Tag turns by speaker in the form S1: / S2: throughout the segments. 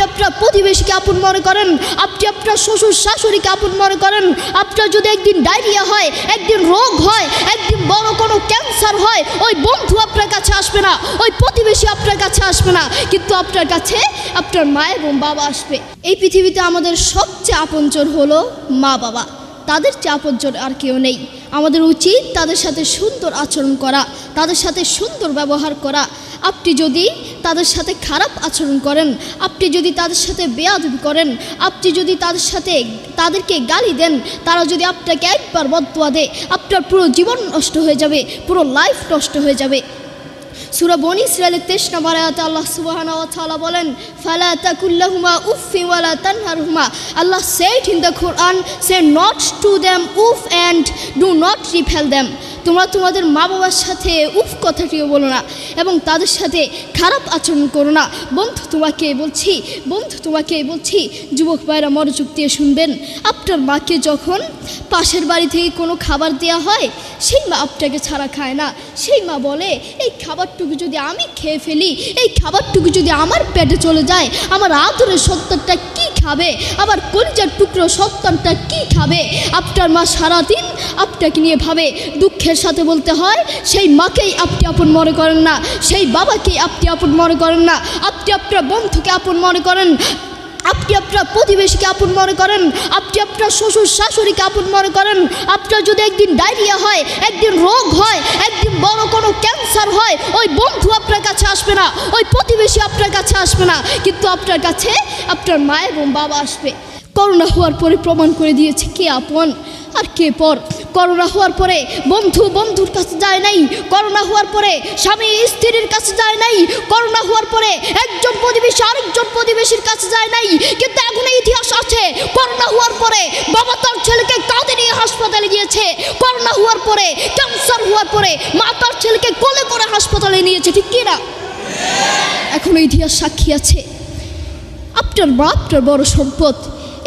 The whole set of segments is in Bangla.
S1: আপনার প্রতিবেশীকে আপন মনে করেন, আপনি আপনার শ্বশুর শাশুড়িকে আপন মনে করেন। আপনার যদি একদিন ডায়রিয়া হয়, একদিন রোগ হয়, একদিন বড় কোনো ক্যান্সার হয়, ওই বন্ধু আপনার কাছে আসবে না, ওই প্রতিবেশী আপনার কাছে আসবে না, কিন্তু আপনার কাছে আপনার মা এবং বাবা আসবে। এই পৃথিবীতে আমাদের সবচেয়ে আপনজন হলো মা বাবা, তাদের চেয়ে আপনজন আর কেউ নেই। আমাদের উচিত তাদের সাথে সুন্দর আচরণ করা, তাদের সাথে সুন্দর ব্যবহার করা। আপনি যদি তাদের সাথে খারাপ আচরণ করেন, আপনি যদি তাদের সাথে বেয়াদবি করেন, আপনি যদি তাদেরকে গালি দেন, তারা যদি আপনাকে একবার বদদুয়া দেয়, আপনার পুরো জীবন নষ্ট হয়ে যাবে, পুরো লাইফ নষ্ট হয়ে যাবে। সূরা বনী ইসরাঈলের 23 নম্বর আয়াতে আল্লাহ সুবহানাহু ওয়া তাআলা বলেন, ফালা তাকুল্লাহুমা উফফি ওয়ালা তানহারহুমা। আল্লাহ said in the Quran, say not to them uff and do not repel them. তোমরা তোমাদের মা বাবার সাথে উফ কথাটিও বলো না এবং তাদের সাথে খারাপ আচরণ করো না। বন্ধু তোমাকে বলছি যুবক ভাইরা মনোযোগ দিয়ে শুনবেন। আপনার মাকে যখন পাশের বাড়ি থেকে কোনো খাবার দেওয়া হয়, সেই মা আপনাকে ছাড়া খায় না। সেই মা বলে, এই খাবারটুকু যদি আমি খেয়ে ফেলি, এই খাবারটুকু যদি আমার পেটে চলে যায়, আমার আদরের সন্তানটা কি খাবে, আমার কলিজার টুকরো সন্তানটা কি খাবে? আপনার মা সারাদিন আপনাকে নিয়ে ভাবে। দুঃখের সাথে বলতে হয়, সেই মাকেই আপনি আপন মনে করেন না, সেই বাবাকেই আপনি আপন মনে করেন না, আপনি আপনার বন্ধুকে আপন মনে করেন, আপনি আপনার প্রতিবেশীকে আপন মনে করেন, আপনি আপনার শ্বশুর শাশুড়িকে আপন মনে করেন। আপনার যদি একদিন ডায়রিয়া হয়, একদিন রোগ হয়, একদিন বড় কোনো ক্যান্সার হয়, ওই বন্ধু আপনার কাছে আসবে না, ওই প্রতিবেশী আপনার কাছে আসবে না, কিন্তু আপনার কাছে আপনার মা এবং বাবা আসবে। করোনা হওয়ার পরে প্রমাণ করে দিয়েছে কে আপন আর কে পর। করোনা হওয়ার পরে বন্ধু বন্ধুর কাছে যায় নাই, করোনা হওয়ার পরে স্বামী স্ত্রীর কাছে যায় নাই, করোনা হওয়ার পরে একজন প্রতিবেশী আরেকজন প্রতিবেশীর কাছে যায় নাই। কিন্তু এখন ইতিহাস আছে, করোনা হওয়ার পরে বাবা তার ছেলেকে কাঁধে নিয়ে হাসপাতালে গিয়েছে, করোনা হওয়ার পরে ক্যান্সার হওয়ার পরে মা তার ছেলেকে কোলে করে হাসপাতালে নিয়েছে, ঠিক কি না? এখনো ইতিহাস সাক্ষী আছে। আপনার মা আপনার বড় সম্পদ।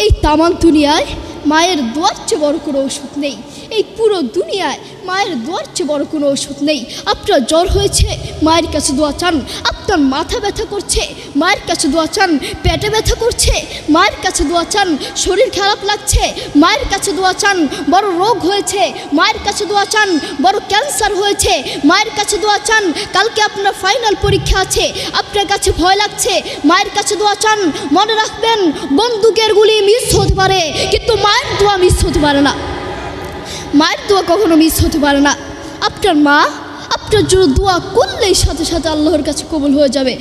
S1: এই তামাম দুনিয়ায় মায়ের দোয়ার চেয়ে বড় কোনো ওষুধ নেই, এই পুরো দুনিয়ায় মায়ের দোয়ার চেয়ে বড় কোনো ওষুধ নেই। আপনার জ্বর হয়েছে, মায়ের কাছে দোয়া চান। আপনার মাথা ব্যথা করছে, মায়ের কাছে দোয়া চান। পেটে ব্যথা করছে, মায়ের কাছে দোয়া চান। শরীর খারাপ লাগছে, মায়ের কাছে দোয়া চান। বড় রোগ হয়েছে, মায়ের কাছে দোয়া চান। বড় ক্যান্সার হয়েছে, মায়ের কাছে দোয়া চান। কালকে আপনার ফাইনাল পরীক্ষা আছে, আপনার কাছে ভয় লাগছে, মায়ের কাছে দোয়া চান। মনে রাখবেন, বন্দুকের গুলি মিস হতে পারে, কিন্তু মায়ের দোয়া মিস হতে পারে না। মায়ের দোয়া কখনো মিস হতে পারে না। আপনার মা আপনার জন্য দোয়া করলেই সাথে সাথে আল্লাহর কাছে কবুল হয়ে যাবে।